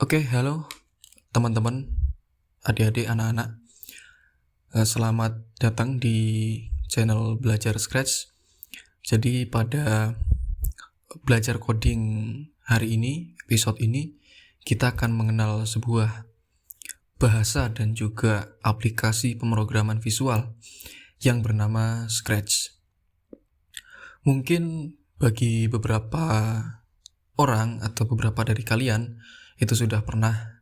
Oke, halo teman-teman, adik-adik, anak-anak. Selamat datang di channel Belajar Scratch. Jadi pada belajar coding hari ini, episode ini, kita akan mengenal sebuah bahasa dan juga aplikasi pemrograman visual yang bernama Scratch. Mungkin bagi beberapa orang atau beberapa dari kalian itu sudah pernah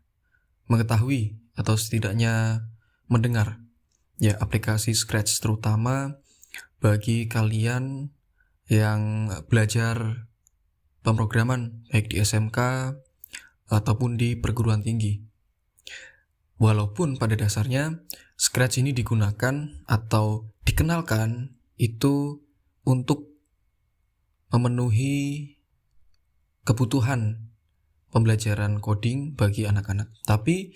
mengetahui atau setidaknya mendengar ya aplikasi Scratch, terutama bagi kalian yang belajar pemrograman baik di SMK ataupun di perguruan tinggi. Walaupun pada dasarnya Scratch ini digunakan atau dikenalkan itu untuk memenuhi kebutuhan pembelajaran coding bagi anak-anak, tapi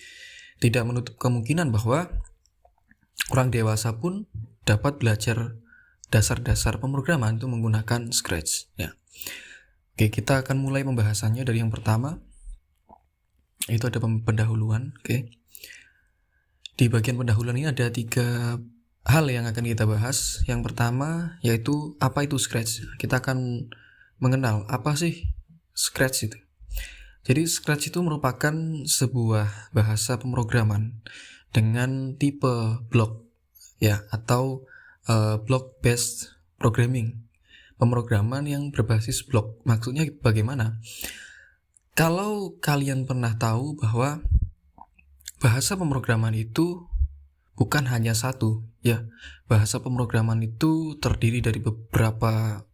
tidak menutup kemungkinan bahwa orang dewasa pun dapat belajar dasar-dasar pemrograman itu menggunakan Scratch ya. Oke, kita akan mulai pembahasannya dari yang pertama. Itu ada pendahuluan. Oke. Di bagian pendahuluan ini ada 3 hal yang akan kita bahas. Yang pertama yaitu apa itu Scratch. Kita akan mengenal apa sih Scratch itu. Jadi Scratch itu merupakan sebuah bahasa pemrograman dengan tipe block ya, atau block based programming. Pemrograman yang berbasis blok. Maksudnya bagaimana? Kalau kalian pernah tahu bahwa bahasa pemrograman itu bukan hanya satu ya. Bahasa pemrograman itu terdiri dari beberapa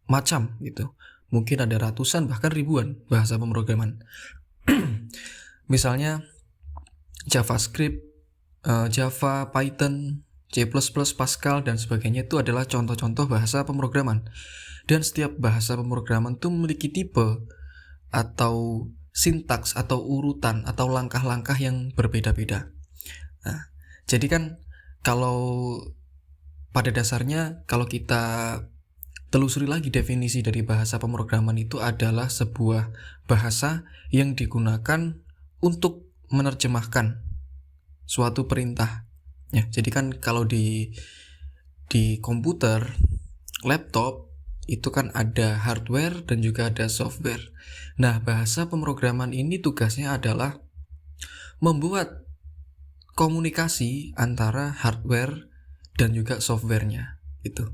macam gitu. Mungkin ada ratusan bahkan ribuan bahasa pemrograman. Misalnya JavaScript, Java, Python, C++, Pascal, dan sebagainya itu adalah contoh-contoh bahasa pemrograman. Dan setiap bahasa pemrograman itu memiliki tipe atau sintaks atau urutan atau langkah-langkah yang berbeda-beda. Nah, jadi kan kalau pada dasarnya kalau kita telusuri lagi definisi dari bahasa pemrograman itu adalah sebuah bahasa yang digunakan untuk menerjemahkan suatu perintah. Ya, jadi kan kalau di komputer, laptop itu kan ada hardware dan juga ada software. Nah, bahasa pemrograman ini tugasnya adalah membuat komunikasi antara hardware dan juga softwarenya itu.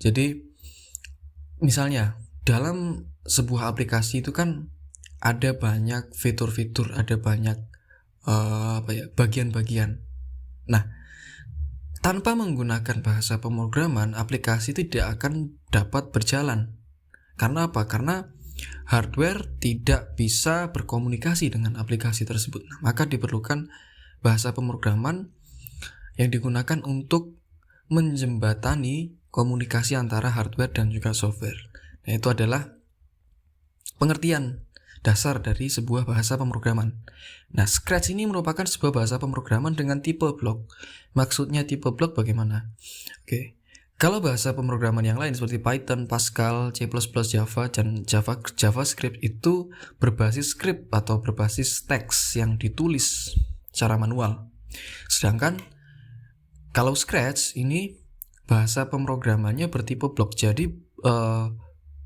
Jadi misalnya dalam sebuah aplikasi itu kan ada banyak fitur-fitur, ada banyak bagian-bagian. Nah, tanpa menggunakan bahasa pemrograman, aplikasi tidak akan dapat berjalan. Karena apa? Karena hardware tidak bisa berkomunikasi dengan aplikasi tersebut. Nah, maka diperlukan bahasa pemrograman yang digunakan untuk menjembatani komunikasi antara hardware dan juga software. Nah, itu adalah pengertian dasar dari sebuah bahasa pemrograman. Nah, Scratch ini merupakan sebuah bahasa pemrograman dengan tipe blok. Maksudnya tipe blok bagaimana? Oke. Kalau bahasa pemrograman yang lain seperti Python, Pascal, C++, Java, dan JavaScript itu berbasis script atau berbasis teks yang ditulis secara manual. Sedangkan kalau Scratch ini bahasa pemrogramannya bertipe blok. Jadi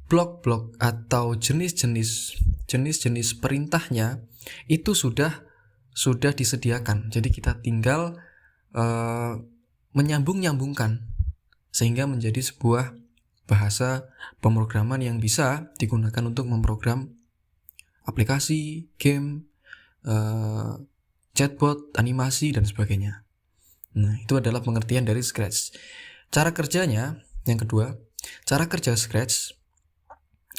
blok-blok atau jenis-jenis perintahnya itu sudah disediakan. Jadi kita tinggal menyambung-nyambungkan sehingga menjadi sebuah bahasa pemrograman yang bisa digunakan untuk memprogram aplikasi, game, chatbot, animasi, dan sebagainya. Nah, itu adalah pengertian dari Scratch. Cara kerjanya, yang kedua, cara kerja Scratch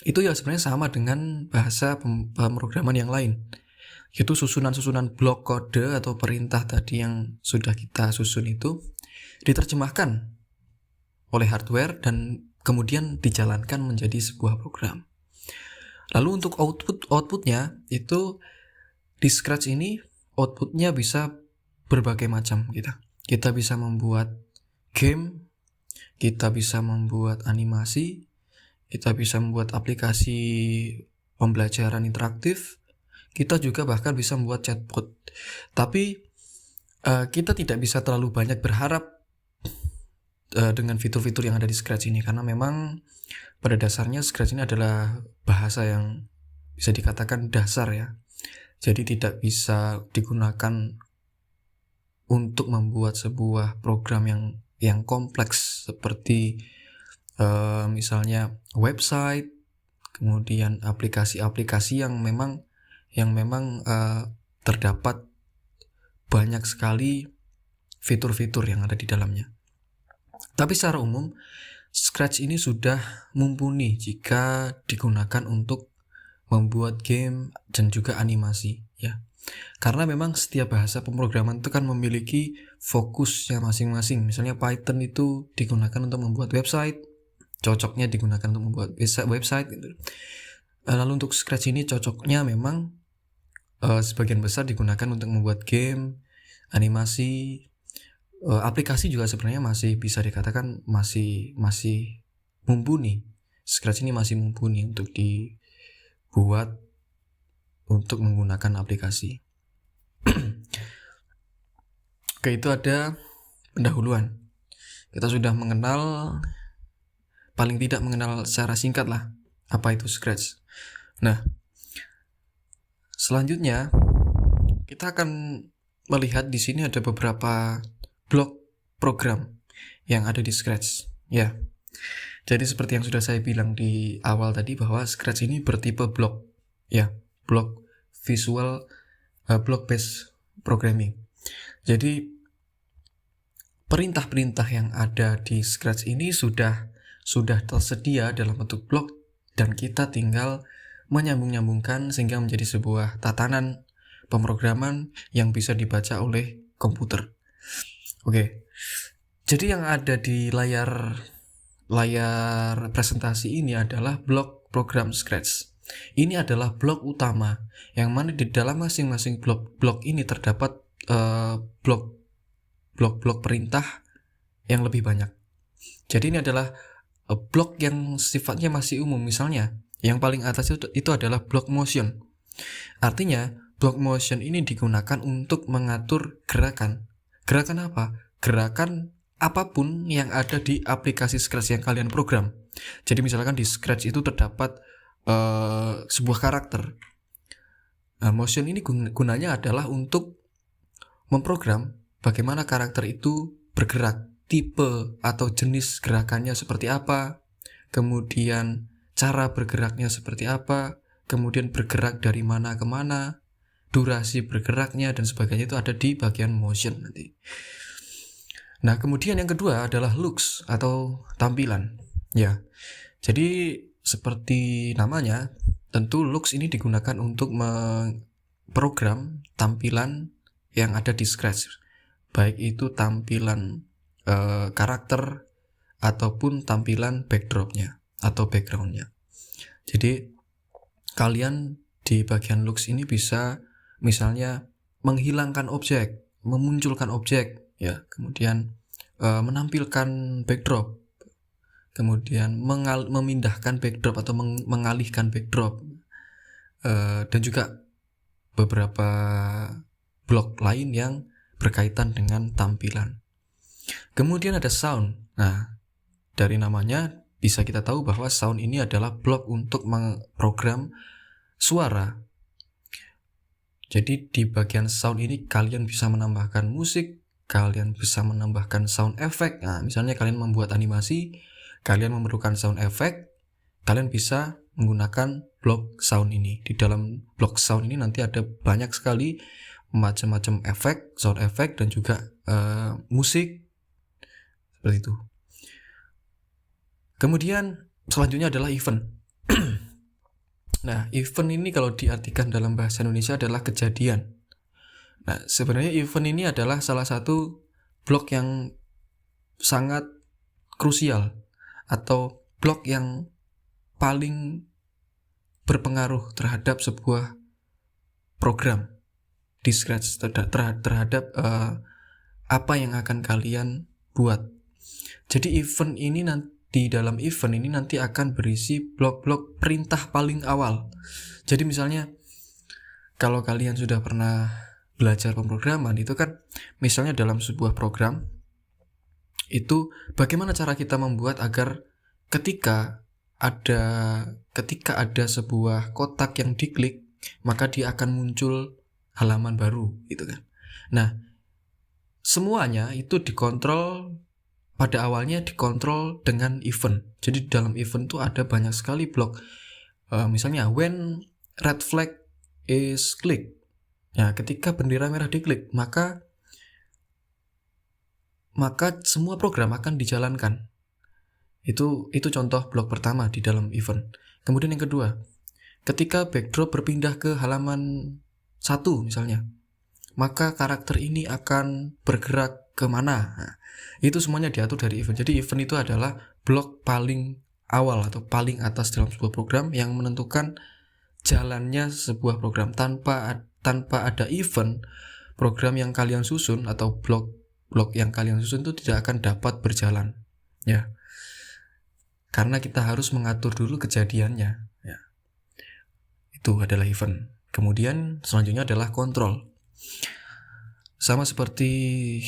itu ya sebenarnya sama dengan bahasa pemrograman yang lain, yaitu susunan-susunan blok kode atau perintah tadi yang sudah kita susun itu diterjemahkan oleh hardware dan kemudian dijalankan menjadi sebuah program. Lalu untuk outputnya itu di Scratch ini outputnya bisa berbagai macam gitu. Kita bisa membuat game, kita bisa membuat animasi, kita bisa membuat aplikasi pembelajaran interaktif, Kita juga bahkan bisa membuat chatbot. Tapi kita tidak bisa terlalu banyak berharap dengan fitur-fitur yang ada di Scratch ini, karena memang pada dasarnya Scratch ini adalah bahasa yang bisa dikatakan dasar ya. Jadi tidak bisa digunakan untuk membuat sebuah program yang kompleks seperti misalnya website, kemudian aplikasi-aplikasi yang memang terdapat banyak sekali fitur-fitur yang ada di dalamnya. Tapi secara umum Scratch ini sudah mumpuni jika digunakan untuk membuat game dan juga animasi ya. Karena memang setiap bahasa pemrograman itu kan memiliki fokusnya masing-masing. Misalnya Python itu digunakan untuk membuat website, cocoknya digunakan untuk membuat website gitu. Lalu untuk Scratch ini cocoknya memang sebagian besar digunakan untuk membuat game, animasi, aplikasi juga sebenarnya masih bisa dikatakan masih mumpuni. Scratch ini masih mumpuni untuk dibuat untuk menggunakan aplikasi. Oke, itu ada pendahuluan. Kita sudah paling tidak mengenal secara singkat lah apa itu Scratch. Nah, selanjutnya kita akan melihat di sini ada beberapa blok program yang ada di Scratch ya. Jadi seperti yang sudah saya bilang di awal tadi bahwa Scratch ini bertipe blok ya, blok visual, block based programming. Jadi perintah-perintah yang ada di Scratch ini sudah tersedia dalam bentuk blok dan kita tinggal menyambung-nyambungkan sehingga menjadi sebuah tatanan pemrograman yang bisa dibaca oleh komputer. Oke. Jadi yang ada di layar presentasi ini adalah blok program Scratch. Ini adalah blok utama yang mana di dalam masing-masing blok ini terdapat blok perintah yang lebih banyak. Jadi ini adalah blok yang sifatnya masih umum. Misalnya yang paling atas itu adalah blok motion. Artinya blok motion ini digunakan untuk mengatur gerakan. Gerakan apa? Gerakan apapun yang ada di aplikasi Scratch yang kalian program. Jadi misalkan di Scratch itu terdapat sebuah karakter. Motion ini gunanya adalah untuk memprogram bagaimana karakter itu bergerak, tipe atau jenis gerakannya seperti apa, kemudian cara bergeraknya seperti apa, kemudian bergerak dari mana ke mana, durasi bergeraknya dan sebagainya itu ada di bagian motion nanti. Nah, kemudian yang kedua adalah looks atau tampilan. Ya. Jadi seperti namanya, tentu looks ini digunakan untuk memprogram tampilan yang ada di Scratch. Baik itu tampilan karakter ataupun tampilan backdropnya atau backgroundnya. Jadi kalian di bagian looks ini bisa misalnya menghilangkan objek, memunculkan objek, ya, kemudian menampilkan backdrop, kemudian memindahkan backdrop atau mengalihkan backdrop, dan juga beberapa blok lain yang berkaitan dengan tampilan. Kemudian ada sound. Nah, dari namanya bisa kita tahu bahwa sound ini adalah blok untuk memprogram suara. Jadi di bagian sound ini kalian bisa menambahkan musik, kalian bisa menambahkan sound effect. Nah, misalnya kalian membuat animasi, kalian memerlukan sound effect, kalian bisa menggunakan blok sound ini. Di dalam blok sound ini nanti ada banyak sekali macam-macam efek, sound effect dan juga musik seperti itu. Kemudian selanjutnya adalah event. Nah, event ini kalau diartikan dalam bahasa Indonesia adalah kejadian. Nah, sebenarnya event ini adalah salah satu blok yang sangat krusial atau blok yang paling berpengaruh terhadap sebuah program di Scratch, terhadap apa yang akan kalian buat. Jadi event ini di dalam event ini nanti akan berisi blok-blok perintah paling awal. Jadi misalnya Kalau kalian sudah pernah belajar pemrograman, itu kan misalnya dalam sebuah program itu bagaimana cara kita membuat agar ketika ada sebuah kotak yang diklik, maka dia akan muncul halaman baru gitu kan. Nah, semuanya itu dikontrol, pada awalnya dikontrol dengan event. Jadi dalam event itu ada banyak sekali blok. Misalnya when red flag is click. Ya, ketika bendera merah diklik, maka semua program akan dijalankan. Itu contoh blok pertama di dalam event. Kemudian yang kedua, ketika backdrop berpindah ke halaman 1 misalnya, maka karakter ini akan bergerak kemana. Nah, itu semuanya diatur dari event. Jadi event itu adalah blok paling awal atau paling atas dalam sebuah program yang menentukan jalannya sebuah program. Tanpa ada event, program yang kalian susun atau blok yang kalian susun itu tidak akan dapat berjalan, ya. Karena kita harus mengatur dulu kejadiannya, ya. Itu adalah event. Kemudian selanjutnya adalah kontrol. Sama seperti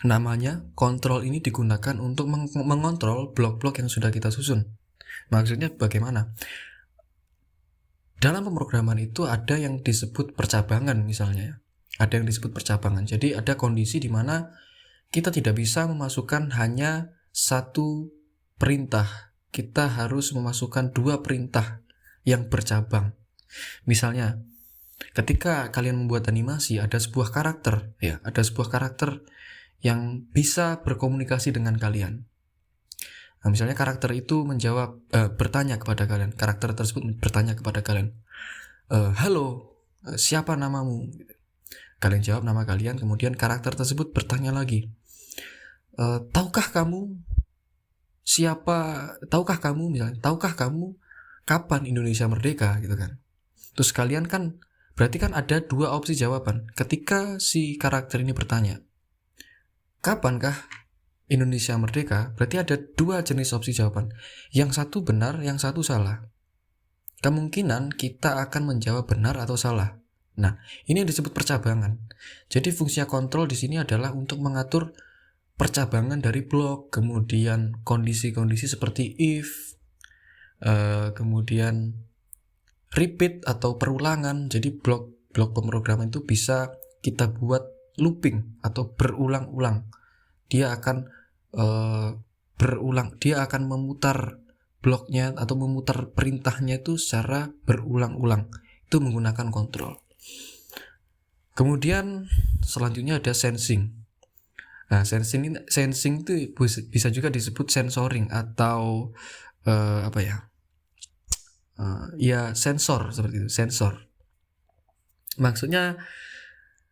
namanya, kontrol ini digunakan untuk mengontrol blok-blok yang sudah kita susun. Maksudnya bagaimana? Dalam pemrograman itu ada yang disebut percabangan misalnya. Ada yang disebut percabangan. Jadi ada kondisi di mana kita tidak bisa memasukkan hanya satu perintah. Kita harus memasukkan 2 perintah yang bercabang. Misalnya, ketika kalian membuat animasi, ada sebuah karakter, ya, ada sebuah karakter yang bisa berkomunikasi dengan kalian. Nah, misalnya karakter itu bertanya kepada kalian. Karakter tersebut bertanya kepada kalian, halo, siapa namamu? Kalian jawab nama kalian. Kemudian karakter tersebut bertanya lagi, tahukah kamu misalnya, tahukah kamu kapan Indonesia merdeka, gitu kan? Terus kalian kan berarti kan ada 2 opsi jawaban. Ketika si karakter ini bertanya, kapankah Indonesia merdeka? Berarti ada 2 jenis opsi jawaban. Yang satu benar, yang satu salah. Kemungkinan kita akan menjawab benar atau salah. Nah, ini yang disebut percabangan. Jadi fungsi kontrol di sini adalah untuk mengatur percabangan dari blok, kemudian kondisi-kondisi seperti if, kemudian repeat atau perulangan. Jadi blok pemrograman itu bisa kita buat looping atau berulang-ulang. Dia akan dia akan memutar bloknya atau memutar perintahnya itu secara berulang-ulang. Itu menggunakan kontrol. Kemudian selanjutnya ada sensing. Nah, sensing itu bisa juga disebut sensoring atau sensor, seperti itu, sensor. Maksudnya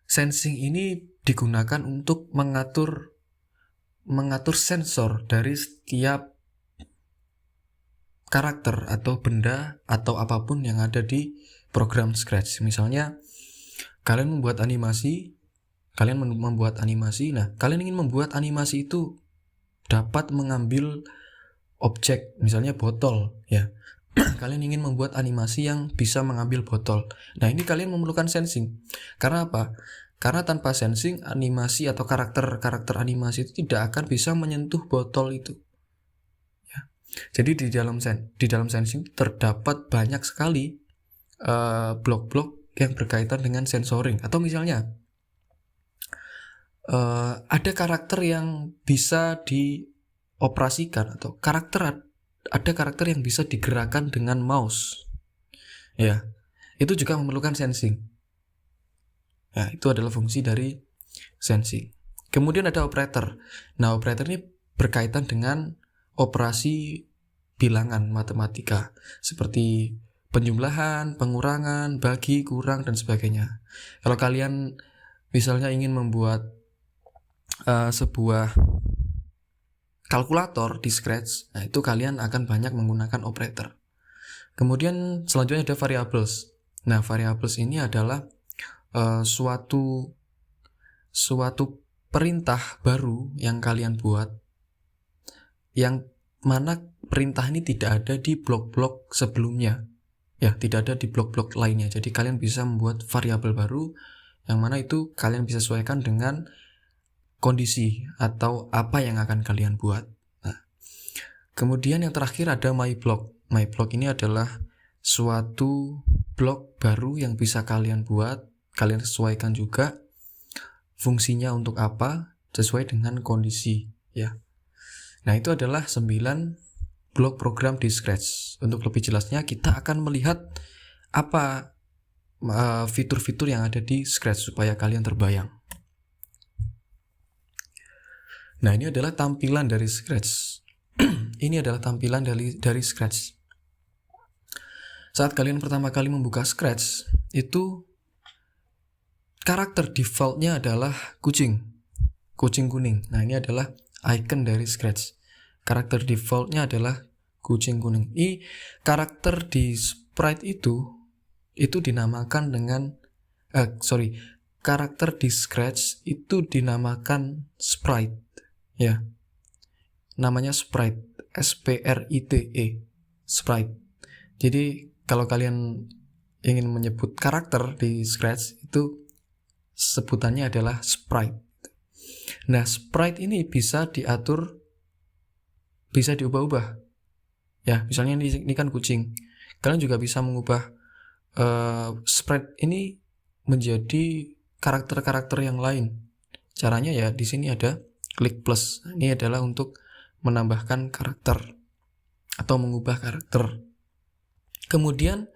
sensing ini digunakan untuk mengatur sensor dari setiap karakter atau benda atau apapun yang ada di program Scratch. Misalnya kalian membuat animasi. Nah, kalian ingin membuat animasi itu dapat mengambil objek, misalnya botol, ya. Kalian ingin membuat animasi yang bisa mengambil botol. Nah, ini kalian memerlukan sensing. Karena apa? Karena tanpa sensing, animasi atau karakter animasi itu tidak akan bisa menyentuh botol itu. Ya. Jadi di dalam sensing terdapat banyak sekali blok-blok yang berkaitan dengan sensoring. Atau misalnya ada karakter yang bisa dioperasikan atau ada karakter yang bisa digerakkan dengan mouse, ya, itu juga memerlukan sensing. Ya, itu adalah fungsi dari sensing. Kemudian ada operator. Nah, operator ini berkaitan dengan operasi bilangan matematika seperti penjumlahan, pengurangan, bagi, kurang, dan sebagainya. Kalau kalian misalnya ingin membuat sebuah kalkulator di Scratch, nah itu kalian akan banyak menggunakan operator. Kemudian selanjutnya ada variables. Nah, variables ini adalah suatu perintah baru yang kalian buat, yang mana perintah ini tidak ada di blok-blok sebelumnya. Ya, tidak ada di blok-blok lainnya. Jadi kalian bisa membuat variabel baru yang mana itu kalian bisa sesuaikan dengan kondisi atau apa yang akan kalian buat. Nah, kemudian yang terakhir ada MyBlock. MyBlock ini adalah suatu blok baru yang bisa kalian buat, kalian sesuaikan juga fungsinya untuk apa sesuai dengan kondisi ya. Nah, itu adalah 9 blok program di Scratch. Untuk lebih jelasnya kita akan melihat apa fitur-fitur yang ada di Scratch supaya kalian terbayang. Nah, ini adalah tampilan dari Scratch. Ini adalah tampilan dari Scratch. Saat kalian pertama kali membuka Scratch, itu karakter defaultnya adalah kucing kuning. Nah, ini adalah icon dari Scratch. Karakter defaultnya adalah kucing kuning. Karakter di sprite itu dinamakan dengan karakter di Scratch itu dinamakan sprite ya. Namanya sprite, SPRITE, sprite. Jadi kalau kalian ingin menyebut karakter di Scratch itu sebutannya adalah sprite. Nah, sprite ini bisa diatur, bisa diubah-ubah. Ya, misalnya ini kan kucing. Kalian juga bisa mengubah sprite ini menjadi karakter-karakter yang lain. Caranya ya di sini ada klik plus. Ini adalah untuk menambahkan karakter atau mengubah karakter. Kemudian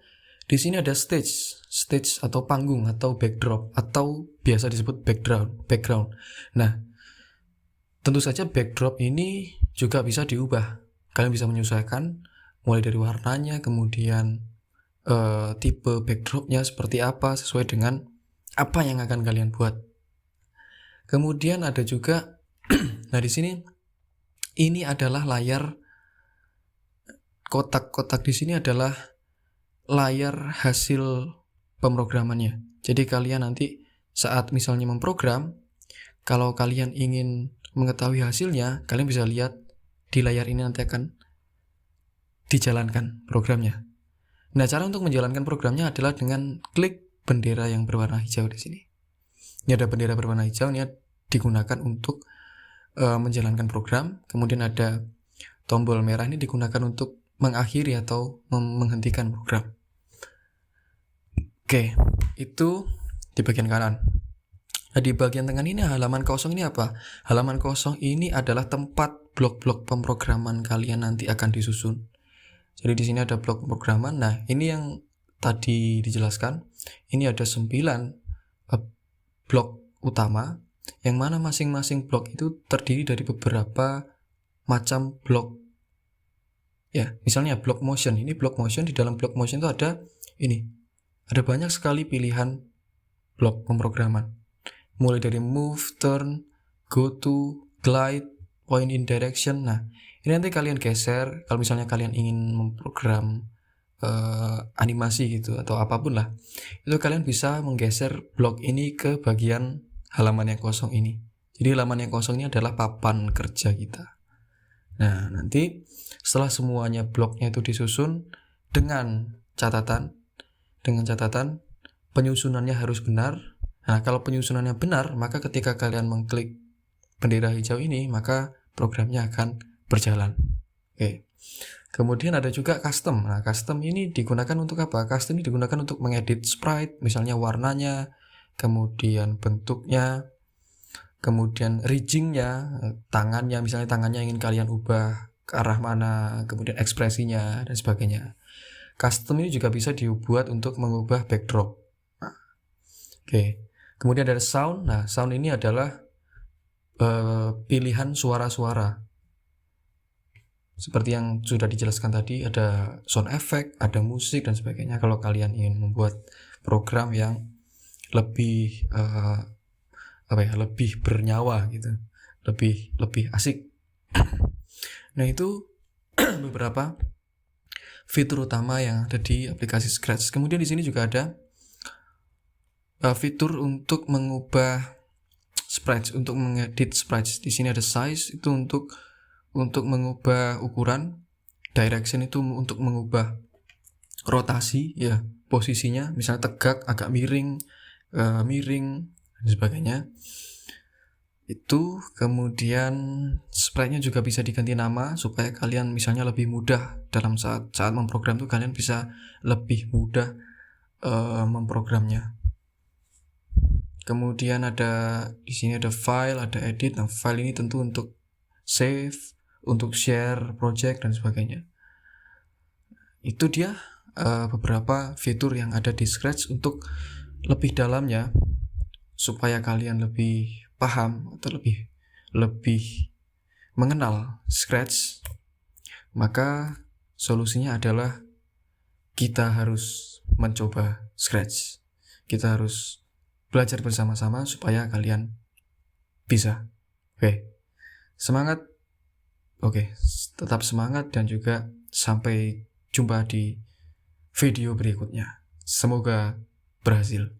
di sini ada stage atau panggung atau backdrop atau biasa disebut background. Nah, tentu saja backdrop ini juga bisa diubah. Kalian bisa menyesuaikan mulai dari warnanya, kemudian tipe backdropnya seperti apa sesuai dengan apa yang akan kalian buat. Kemudian ada juga nah di sini ini adalah layar kotak-kotak di sini adalah layar hasil pemrogramannya. Jadi kalian nanti saat misalnya memprogram, kalau kalian ingin mengetahui hasilnya, kalian bisa lihat di layar ini nanti akan dijalankan programnya. Nah, cara untuk menjalankan programnya adalah dengan klik bendera yang berwarna hijau di sini. Ini ada bendera berwarna hijau, ini digunakan untuk menjalankan program. Kemudian ada tombol merah, ini digunakan untuk mengakhiri atau menghentikan program. Oke, itu di bagian kanan. Nah, di bagian tengah ini halaman kosong ini apa? Halaman kosong ini adalah tempat blok-blok pemrograman kalian nanti akan disusun. Jadi di sini ada blok pemrograman. Nah, ini yang tadi dijelaskan. Ini ada 9 blok utama, yang mana masing-masing blok itu terdiri dari beberapa macam blok. Ya, misalnya blok motion. Ini blok motion, di dalam blok motion itu ada ini. Ada banyak sekali pilihan blok pemrograman. Mulai dari move, turn, go to, glide, point in direction. Nah, ini nanti kalian geser kalau misalnya kalian ingin memprogram animasi gitu atau apapun lah. Itu kalian bisa menggeser blok ini ke bagian halaman yang kosong ini. Jadi halaman yang kosong ini adalah papan kerja kita. Nah, nanti setelah semuanya bloknya itu disusun dengan catatan penyusunannya harus benar. Nah, kalau penyusunannya benar, maka ketika kalian mengklik bendera hijau ini, maka programnya akan berjalan. Oke. Kemudian ada juga custom. Nah, custom ini digunakan untuk apa? Custom ini digunakan untuk mengedit sprite, misalnya warnanya, kemudian bentuknya, kemudian riggingnya, tangannya, misalnya tangannya ingin kalian ubah ke arah mana, kemudian ekspresinya, dan sebagainya. Custom ini juga bisa dibuat untuk mengubah backdrop. Nah, oke. Kemudian ada sound. Nah, sound ini adalah pilihan suara-suara. Seperti yang sudah dijelaskan tadi, ada sound effect, ada musik, dan sebagainya. Kalau kalian ingin membuat program yang lebih lebih bernyawa gitu, lebih asik. Nah, itu beberapa fitur utama yang ada di aplikasi Scratch. Kemudian di sini juga ada fitur untuk mengubah sprites, untuk mengedit sprites. Di sini ada size, itu untuk mengubah ukuran, direction itu untuk mengubah rotasi ya, posisinya misalnya tegak, agak miring, miring dan sebagainya. Itu kemudian sprite-nya juga bisa diganti nama supaya kalian misalnya lebih mudah dalam saat memprogram tuh, kalian bisa lebih mudah memprogramnya. Kemudian di sini ada file, ada edit. Nah, file ini tentu untuk save, untuk share project dan sebagainya. Itu dia beberapa fitur yang ada di Scratch. Untuk lebih dalamnya, supaya kalian lebih paham atau lebih mengenal Scratch, maka solusinya adalah kita harus mencoba Scratch. Kita harus belajar bersama-sama supaya kalian bisa. Semangat. Tetap semangat dan juga sampai jumpa di video berikutnya. Semoga berhasil.